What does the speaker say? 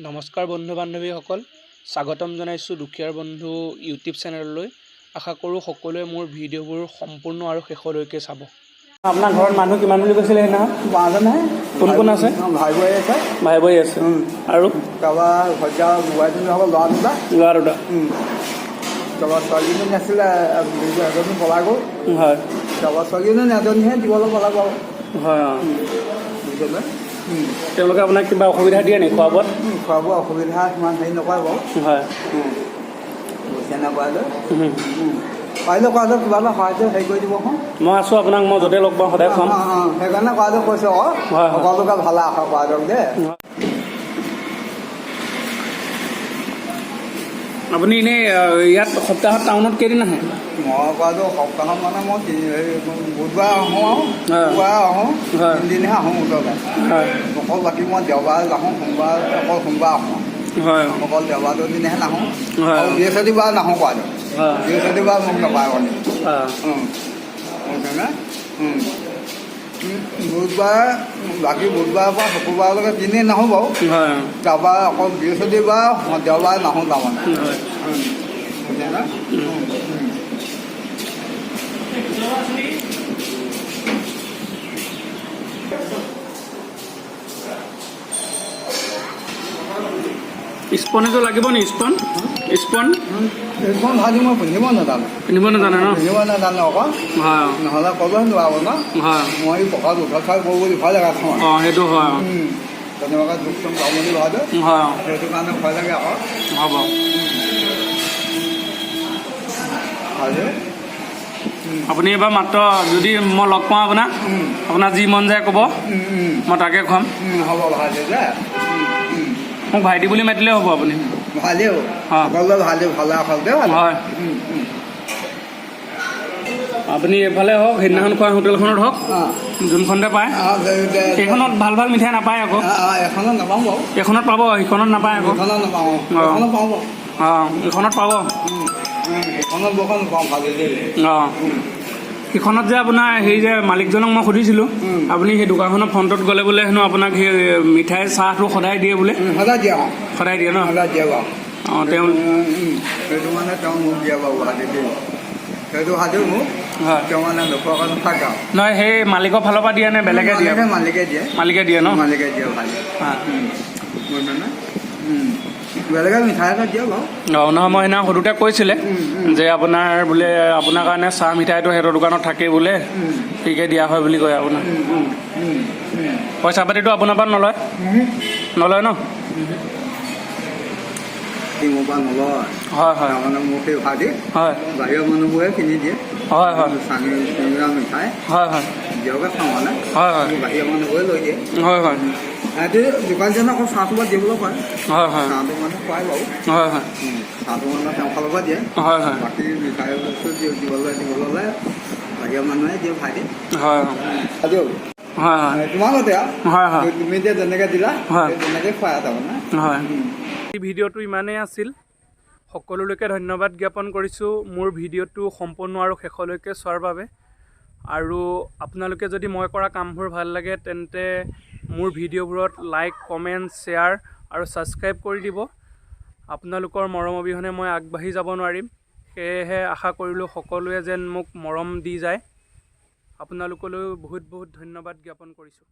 নমস্কাৰ বন্ধু বান্ধৱীসকল, স্বাগতম জনাইছোঁ দুখীয়াৰ বন্ধু ইউটিউব চেনেললৈ। আশা কৰোঁ সকলোৱে মোৰ ভিডিঅ'বোৰ সম্পূৰ্ণ আৰু শেষলৈকে চাব। আপোনাৰ ঘৰত মানুহ কিমান বুলি কৈছিলে সেইদিনাখন? পাঁচজনহে। কোন কোন আছে? ভাই বোৱাৰী আছে। ভাই বোৱাৰী আছে আৰু তাৰপৰা ভজা বোৱাৰীজনী হ'ব ল'ৰা দুটা। তাৰপৰা তাৰপৰা ছোৱালীজনী আছিলে এজনী পলাই গ'ল। হয়। তাৰপৰা ছোৱালীজনী এজনীহে দিবলৈ পলাই গ'ল। হয়। বুজিলে? তেওঁলোকে আপোনাক কিবা অসুবিধা দিয়ে নেকি খোৱা বোৱাত? খোৱা বোৱা অসুবিধা সিমান হেৰি নকৰে বাৰু। হয়। বুজিছে নকৰালৈ পাৰিলে কৰাটো কিবা এটা সহায়টো হেৰি কৰি দিবচোন। মই আছোঁ আপোনাক, মই য'তে লগ পাওঁ সদায় খুৱাম। সেইকাৰণে কৰাটো কৈছোঁ আকৌ। হয়। সকলোকে ভালে আশা কৰা দিয়ক দেই। আপুনি এনেই ইয়াত সপ্তাহত টাউনত কেইদিন আহে? মই কৰাটো সপ্তাহত মানে মই বুধবাৰে আহোঁ আৰু শুকুৰবাৰে আহোঁ, তিনিদিনহে আহোঁ ওচৰতে। অকল বাকী মই দেওবাৰে আহোঁ, সোমবাৰে আহোঁ। হয়। অকল দেওবাৰটোৰ দিনাহে নাহোঁ আৰু বৃহস্পতিবাৰে নাহোঁ কৰাটো। বৃহস্পতিবাৰে মোক নাপায় মানে। বুজিছেনে? বুধবাৰে বাকী বুধবাৰৰ পৰা শুকুৰবাৰলৈকে তিনিদিন নাহোঁ বাৰু। তাৰপৰা অকল বৃহস্পতিবাৰ দেওবাৰে নাহোঁ তাৰমানে। বুজিছেনে? স্পন এযোৰ লাগিব নি? স্পন এইখন ভাজি মই পিন্ধিব নাজানো। পিন্ধিব নাজানে ন? পিন্ধিব নাজানো আকৌ। হয়। নহ'লে ক'বহে নোৱাৰিব ন? হয়। মই পকাত উঠা খাই কৰোঁ বুলি ভয় লাগে খাওঁ। অঁ, সেইটো হয়। তেনেকুৱাকৈ দুখ চুখ পাওঁ বুলি ভাবে। হয়। সেইটো কাৰণে ভয় লাগে আকৌ। হ'ব। ভাজি আপুনি এবাৰ মাত্ৰ যদি মই লগ পাওঁ আপোনাৰ যি মন যায় ক'ব, মই তাকে খুৱাম। হ'ব ভাজি যে মোক ভাইটি বুলি মাতিলে হ'ব আপুনি। ভালেই সকলোৱে ভালেই ভালে আচলতে হয়। আপুনি এইফালে হওক, সেইদিনাখন খোৱা হোটেলখনত হওক, যোনখনতে পায়। সেইখনত ভাল ভাল মিঠাই নাপায় আকৌ। এখনত নাপাওঁ বাৰু। এইখনত পাব, সেইখনত নাপায় আকৌ। এখনত নাপাওঁ। এখনত পাওঁ বাৰু। অঁ, এইখনত পাব। এখনত বৰখন নাপাওঁ ভাজি দেই। অঁ, সেইখনত যে আপোনাৰ হেৰি যে মালিকজনক মই সুধিছিলোঁ, আপুনি সেই দোকানখনৰ ফ্ৰণ্টত গ'লে বোলে হেনো আপোনাক সেই মিঠাই চাহটো সদায় দিয়ে বোলে। সদায় দিয়ে আকৌ। সদায় দিয়ে ন? সদায় দিয়ে বাৰু। অঁ, তেওঁ সেইটো মানে তেওঁ মোক দিয়ে বাৰু ভাজি দেই। সেইটো ভাজিও মোক হয়। তেওঁ মানে নোখোৱাকৈ নাথাকে আৰু। নহয়, সেই মালিকৰ ফালৰ পৰা দিয়ে নে বেলেগে দিয়ে? মালিকে দিয়ে। মালিকে দিয়ে ন? মালিকে দিয়ে ভাজি। বুজিছেনে? বেলেগে মিঠাই এটা দিয়ে বাৰু। অঁ, নহয়, মই সেইদিনা সুধোতে কৈছিলে যে আপোনাৰ বোলে আপোনাৰ কাৰণে চাহ মিঠাইটো সিহঁতৰ দোকানত থাকেই বোলে, ফ্ৰীকৈ দিয়া হয় বুলি কয় আপোনাৰ। পইচা পাতিটো আপোনাৰ পৰা নলয়? নলয় ন? মোৰ পৰা নলয়। হয় হয়। তাৰমানে মোক সেই ভাজি হয়। বাহিৰৰ মানুহবোৰে কিনি দিয়ে। হয় হয়। চিঙৰা মিঠাই হয় হয়। দিয়কে খাওঁ মানে। হয় হয়। বাহিৰৰ মানুহবোৰে লৈ দিয়ে। হয় হয়। সিহঁতে দোকানজনে আকৌ চাহটো পৰা দিবলৈ পাৰে। হয় হয়। চাহটো মানে খুৱাই বাৰু। হয় হয়। চাহটো মানে তেওঁ ফালৰ পৰা দিয়ে। হয় হয়। বাকী মিঠাই বস্তু দিবলৈ বাহিৰৰ মানুহে দিয়ে ভাজি। হয় দিয়ক। হয় হয়। তোমাৰ মতে হয় হয়। তুমি এতিয়া যেনেকৈ দিলা হয় তেনেকৈ খুৱাই তাৰমানে। হয়। এই ভিডিঅ'টো ইমানেই আছিল। সকলোলৈকে ধন্যবাদ জ্ঞাপন কৰিছোঁ মোৰ ভিডিঅ'টো সম্পূৰ্ণ আৰু শেষলৈকে চোৱাৰ বাবে। আৰু আপোনালোকে যদি মই কৰা কামবোৰ ভাল লাগে তেন্তে মোৰ ভিডিঅ'বোৰত লাইক, কমেণ্ট, শ্বেয়াৰ আৰু ছাবস্ক্ৰাইব কৰি দিব। আপোনালোকৰ মৰম অবিহনে মই আগবাঢ়ি যাব নোৱাৰিম। সেয়েহে আশা কৰিলোঁ সকলোৱে যেন মোক মৰম দি যায়। আপোনালোকলৈও বহুত বহুত ধন্যবাদ জ্ঞাপন কৰিছোঁ।